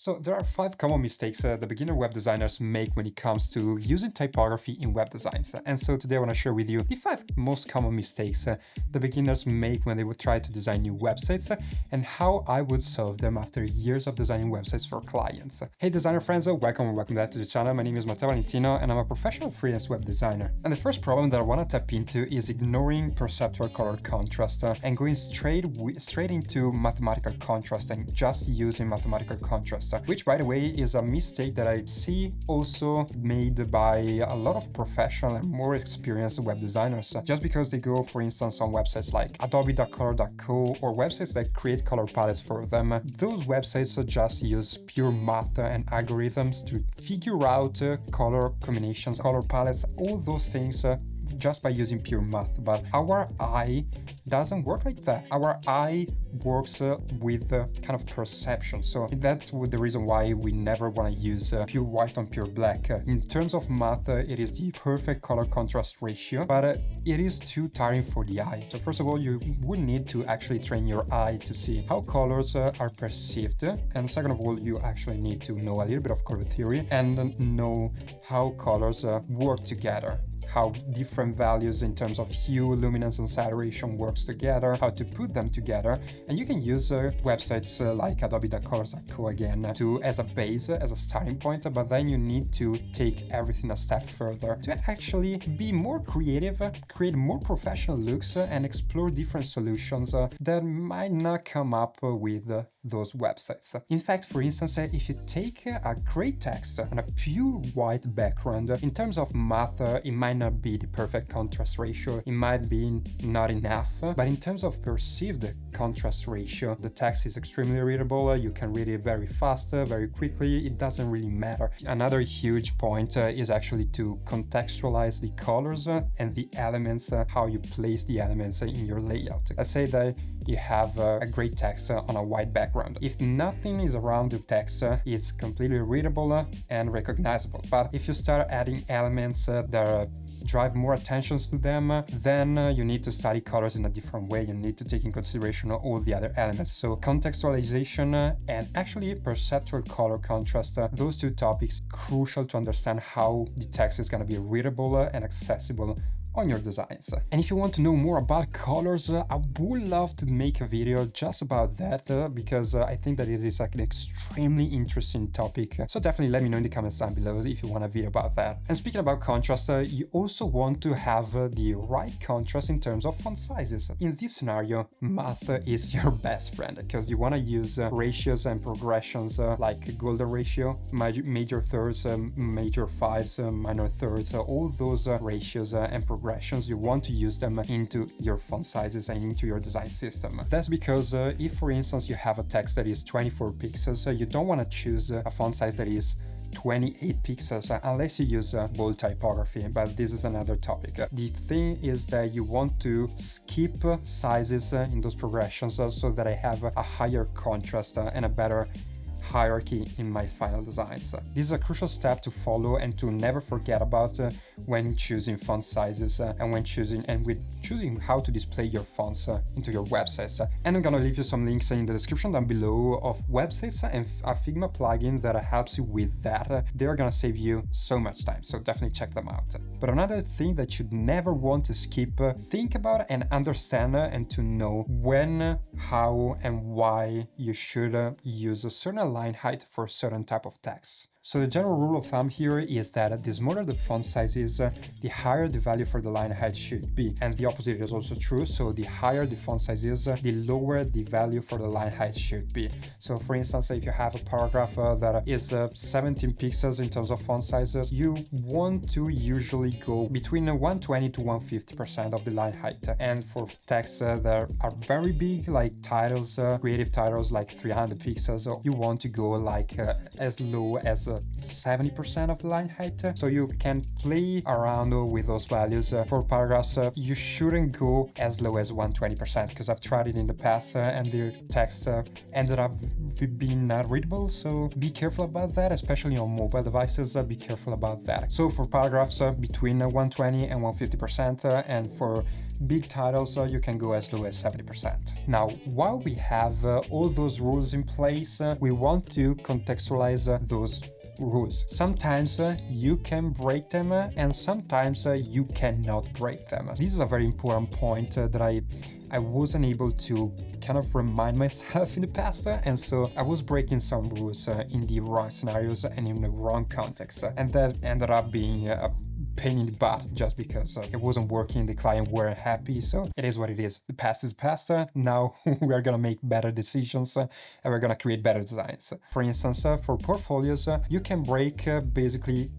So there are 5 common mistakes the beginner web designers make when it comes to using typography in web designs. And so today I want to share with you the 5 most common mistakes the beginners make when they would try to design new websites and how I would solve them after years of designing websites for clients. Hey designer friends, welcome back to the channel. My name is Matteo Valentino and I'm a professional freelance web designer. And the first problem that I want to tap into is ignoring perceptual color contrast and going straight into mathematical contrast and just using mathematical contrast. Which, by the way, is a mistake that I see also made by a lot of professional and more experienced web designers, just because they go, for instance, on websites like adobe.color.co or websites that create color palettes for them. Those websites just use pure math and algorithms to figure out color combinations, color palettes, all those things just by using pure math. But our eye doesn't work like that. Our eye works with kind of perception. So that's the reason why we never want to use pure white on pure black. In terms of math, it is the perfect color contrast ratio, but it is too tiring for the eye. So first of all, you would need to actually train your eye to see how colors are perceived. And second of all, you actually need to know a little bit of color theory and know how colors work together, how different values in terms of hue, luminance, and saturation works together, how to put them together. And you can use websites like adobe.colors.co again as a base, as a starting point, but then you need to take everything a step further to actually be more creative, create more professional looks, and explore different solutions that might not come up with those websites. In fact, for instance, if you take a gray text on a pure white background, in terms of math, it might not be the perfect contrast ratio, it might be not enough, but in terms of perceived contrast ratio, the text is extremely readable, you can read it very fast, very quickly, it doesn't really matter. Another huge point is actually to contextualize the colors and the elements, how you place the elements in your layout. Let's say that you have a gray text on a white background. If nothing is around the text, it's completely readable and recognizable. But if you start adding elements that drive more attention to them, then you need to study colors in a different way. You need to take in consideration all the other elements. So contextualization and actually perceptual color contrast, those two topics, crucial to understand how the text is going to be readable and accessible on your designs. And if you want to know more about colors, I would love to make a video just about that because I think that it is like an extremely interesting topic. So definitely let me know in the comments down below if you want a video about that. And speaking about contrast, you also want to have the right contrast in terms of font sizes. In this scenario, math is your best friend because you want to use ratios and progressions like golden ratio, major thirds, major fives, minor thirds, all those ratios and progressions, you want to use them into your font sizes and into your design system. That's because if, for instance, you have a text that is 24 pixels, you don't want to choose a font size that is 28 pixels unless you use bold typography, but this is another topic. The thing is that you want to skip sizes in those progressions so that I have a higher contrast and a better hierarchy in my final designs. This is a crucial step to follow and to never forget about when choosing font sizes and when choosing how to display your fonts into your websites. And I'm gonna leave you some links in the description down below of websites and a Figma plugin that helps you with that. They're gonna save you so much time, so definitely check them out. But another thing that you'd never want to skip, think about and understand and to know when, how, and why you should use a certain line height for a certain type of text. So the general rule of thumb here is that the smaller the font size is, the higher the value for the line height should be. And the opposite is also true. So the higher the font size is, the lower the value for the line height should be. So for instance, if you have a paragraph that is 17 pixels in terms of font sizes, you want to usually go between 120 to 150% of the line height. And for texts that are very big, like titles, creative titles like 300 pixels, you want to go like as low as 70% of the line height. So you can play around with those values. For paragraphs, you shouldn't go as low as 120% because I've tried it in the past and the text ended up being not readable. So be careful about that, especially on mobile devices. Be careful about that. So for paragraphs, between 120 and 150%, and for big titles, you can go as low as 70%. Now, while we have all those rules in place, we want to contextualize those rules. Sometimes you can break them and sometimes you cannot break them. This is a very important point that I wasn't able to kind of remind myself in the past, and so I was breaking some rules in the wrong scenarios and in the wrong context, and that ended up being a pain in the butt just because it wasn't working, the client weren't happy. So it is what it is. The past is past. Now we're gonna make better decisions and we're gonna create better designs. For instance, for portfolios, you can break basically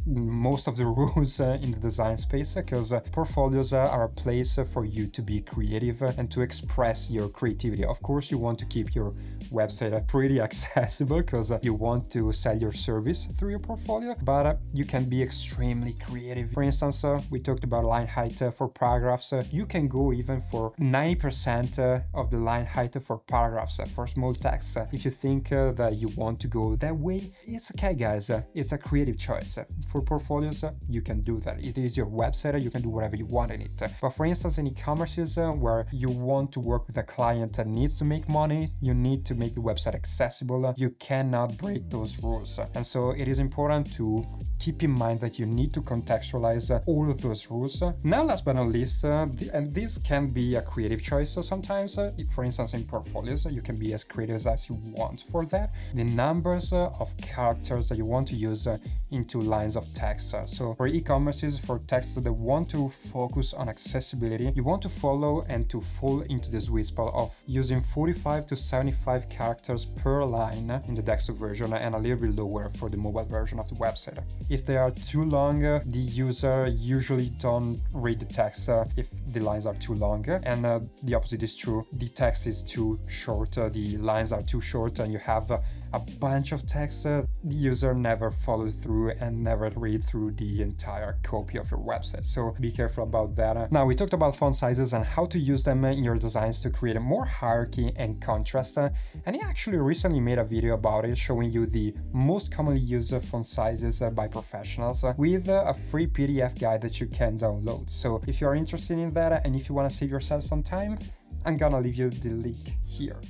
most of the rules in the design space because portfolios are a place for you to be creative and to express your creativity. Of course, you want to keep your website pretty accessible because you want to sell your service through your portfolio, but you can be extremely creative. For instance, we talked about line height for paragraphs. You can go even for 90% of the line height for paragraphs for small text. If you think that you want to go that way, it's okay, guys. It's a creative choice. For portfolios, you can do that. It is your website, you can do whatever you want in it. But for instance, in e-commerces where you want to work with a client that needs to make money, you need to make the website accessible, you cannot break those rules. And so it is important to keep in mind that you need to contextualize all of those rules. Now, last but not least, and this can be a creative choice sometimes. For instance, in portfolios, you can be as creative as you want for that. The numbers of characters that you want to use into lines of text. So for e-commerces, for texts that want to focus on accessibility, you want to follow and to fall into the sweet spot of using 45 to 75 characters per line in the desktop version and a little bit lower for the mobile version of the website. If they are too long, the user usually don't read the text if the lines are too long, and the opposite is true. The text is too short, the lines are too short, and you have a bunch of text, the user never follows through and never read through the entire copy of your website. So be careful about that. Now, we talked about font sizes and how to use them in your designs to create more hierarchy and contrast. And I actually recently made a video about it, showing you the most commonly used font sizes by professionals with a free PDF guide that you can download. So if you are interested in that and if you want to save yourself some time, I'm gonna leave you the link here.